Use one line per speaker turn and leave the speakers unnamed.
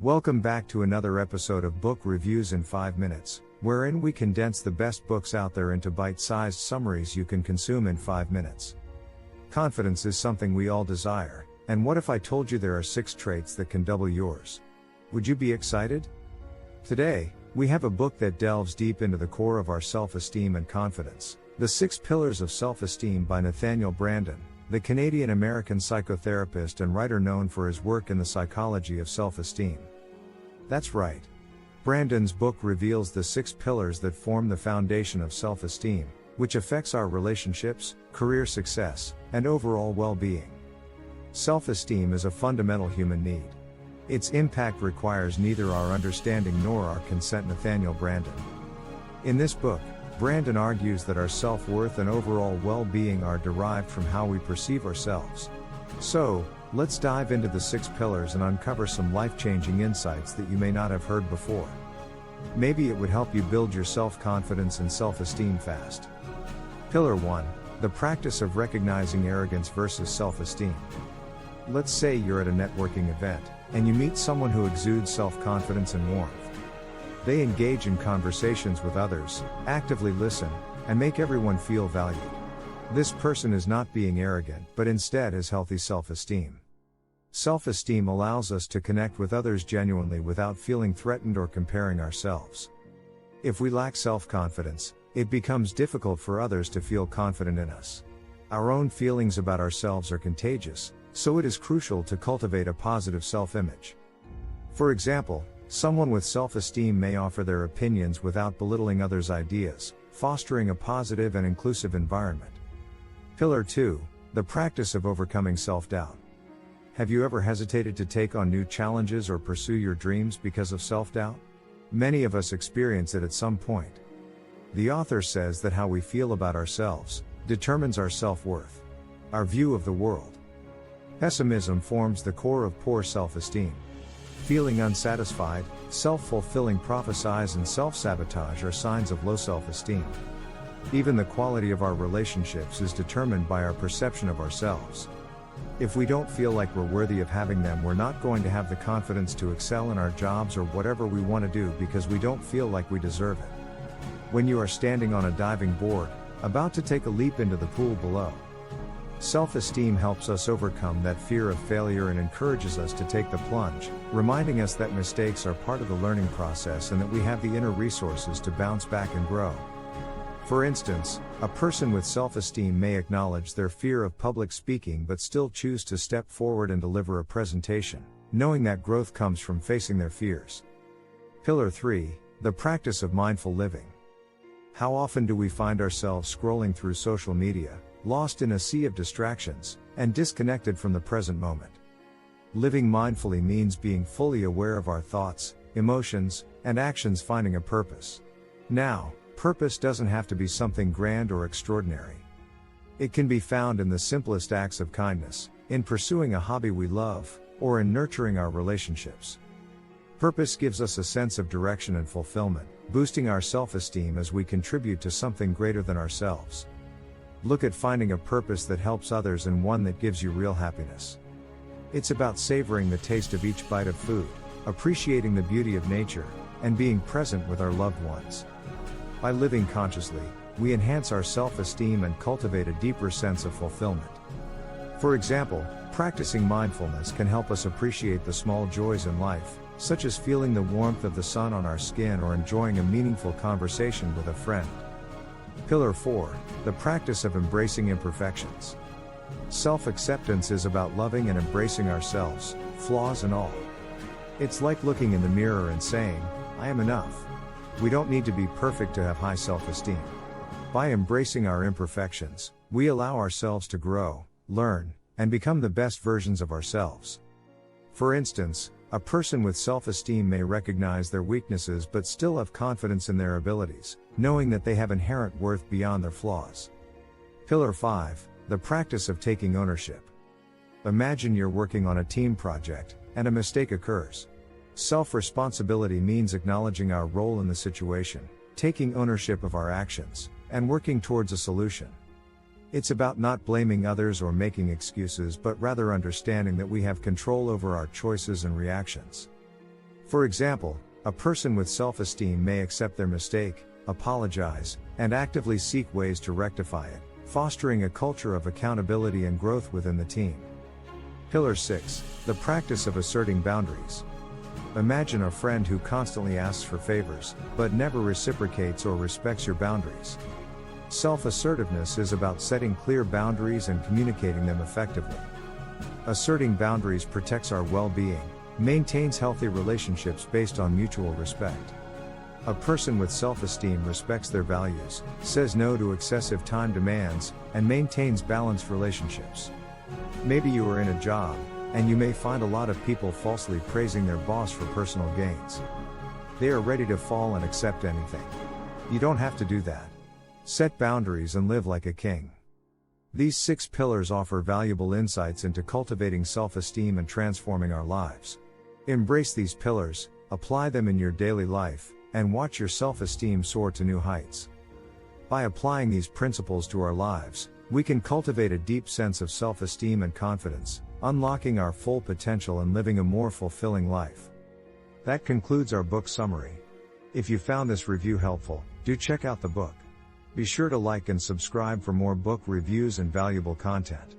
Welcome back to another episode of Book Reviews in 5 Minutes, wherein we condense the best books out there into bite-sized summaries you can consume in 5 minutes. Confidence is something we all desire, and what if I told you there are 6 traits that can double yours? Would you be excited? Today, we have a book that delves deep into the core of our self-esteem and confidence, The 6 Pillars of Self-Esteem by Nathaniel Branden, the Canadian-American psychotherapist and writer known for his work in the psychology of self-esteem. That's right. Branden's book reveals the 6 pillars that form the foundation of self-esteem, which affects our relationships, career success, and overall well-being. Self-esteem is a fundamental human need. Its impact requires neither our understanding nor our consent. Nathaniel Branden. In this book, Branden argues that our self-worth and overall well-being are derived from how we perceive ourselves. So, let's dive into the 6 pillars and uncover some life-changing insights that you may not have heard before. Maybe it would help you build your self-confidence and self-esteem fast. Pillar 1. The practice of recognizing arrogance versus self-esteem. Let's say you're at a networking event, and you meet someone who exudes self-confidence and warmth. They engage in conversations with others, actively listen, and make everyone feel valued. This person is not being arrogant, but instead has healthy self-esteem. Self-esteem allows us to connect with others genuinely without feeling threatened or comparing ourselves. If we lack self-confidence, it becomes difficult for others to feel confident in us. Our own feelings about ourselves are contagious, so it is crucial to cultivate a positive self-image. For example, someone with self-esteem may offer their opinions without belittling others' ideas, fostering a positive and inclusive environment. Pillar 2. The practice of overcoming self-doubt. Have you ever hesitated to take on new challenges or pursue your dreams because of self-doubt? Many of us experience it at some point. The author says that how we feel about ourselves determines our self-worth, our view of the world. Pessimism forms the core of poor self-esteem. Feeling unsatisfied, self-fulfilling prophecies and self-sabotage are signs of low self-esteem. Even the quality of our relationships is determined by our perception of ourselves. If we don't feel like we're worthy of having them, we're not going to have the confidence to excel in our jobs or whatever we want to do because we don't feel like we deserve it. When you are standing on a diving board, about to take a leap into the pool below, self-esteem helps us overcome that fear of failure and encourages us to take the plunge, reminding us that mistakes are part of the learning process and that we have the inner resources to bounce back and grow. For instance, a person with self-esteem may acknowledge their fear of public speaking but still choose to step forward and deliver a presentation, knowing that growth comes from facing their fears. Pillar 3. The practice of mindful living. How often do we find ourselves scrolling through social media, lost in a sea of distractions, and disconnected from the present moment? Living mindfully means being fully aware of our thoughts, emotions, and actions, finding a purpose. Now, purpose doesn't have to be something grand or extraordinary. It can be found in the simplest acts of kindness, in pursuing a hobby we love, or in nurturing our relationships. Purpose gives us a sense of direction and fulfillment, boosting our self-esteem as we contribute to something greater than ourselves. Look at finding a purpose that helps others and one that gives you real happiness. It's about savoring the taste of each bite of food, appreciating the beauty of nature, and being present with our loved ones. By living consciously, we enhance our self-esteem and cultivate a deeper sense of fulfillment. For example, practicing mindfulness can help us appreciate the small joys in life, such as feeling the warmth of the sun on our skin or enjoying a meaningful conversation with a friend. Pillar 4. The practice of embracing imperfections. Self-acceptance is about loving and embracing ourselves, flaws and all. It's like looking in the mirror and saying, "I am enough." We don't need to be perfect to have high self-esteem. By embracing our imperfections, we allow ourselves to grow, learn, and become the best versions of ourselves. For instance, a person with self-esteem may recognize their weaknesses but still have confidence in their abilities, knowing that they have inherent worth beyond their flaws. Pillar 5. The practice of taking ownership. Imagine you're working on a team project, and a mistake occurs. Self-responsibility means acknowledging our role in the situation, taking ownership of our actions, and working towards a solution. It's about not blaming others or making excuses but rather understanding that we have control over our choices and reactions. For example, a person with self-esteem may accept their mistake, apologize, and actively seek ways to rectify it, fostering a culture of accountability and growth within the team. Pillar 6. The practice of asserting boundaries. Imagine a friend who constantly asks for favors, but never reciprocates or respects your boundaries. Self-assertiveness is about setting clear boundaries and communicating them effectively. Asserting boundaries protects our well-being, maintains healthy relationships based on mutual respect. A person with self-esteem respects their values, says no to excessive time demands, and maintains balanced relationships. Maybe you are in a job, and you may find a lot of people falsely praising their boss for personal gains. They are ready to fall and accept anything. You don't have to do that. Set boundaries and live like a king. These 6 pillars offer valuable insights into cultivating self-esteem and transforming our lives. Embrace these pillars, apply them in your daily life, and watch your self-esteem soar to new heights. By applying these principles to our lives, we can cultivate a deep sense of self-esteem and confidence, unlocking our full potential and living a more fulfilling life. That concludes our book summary. If you found this review helpful, do check out the book. Be sure to like and subscribe for more book reviews and valuable content.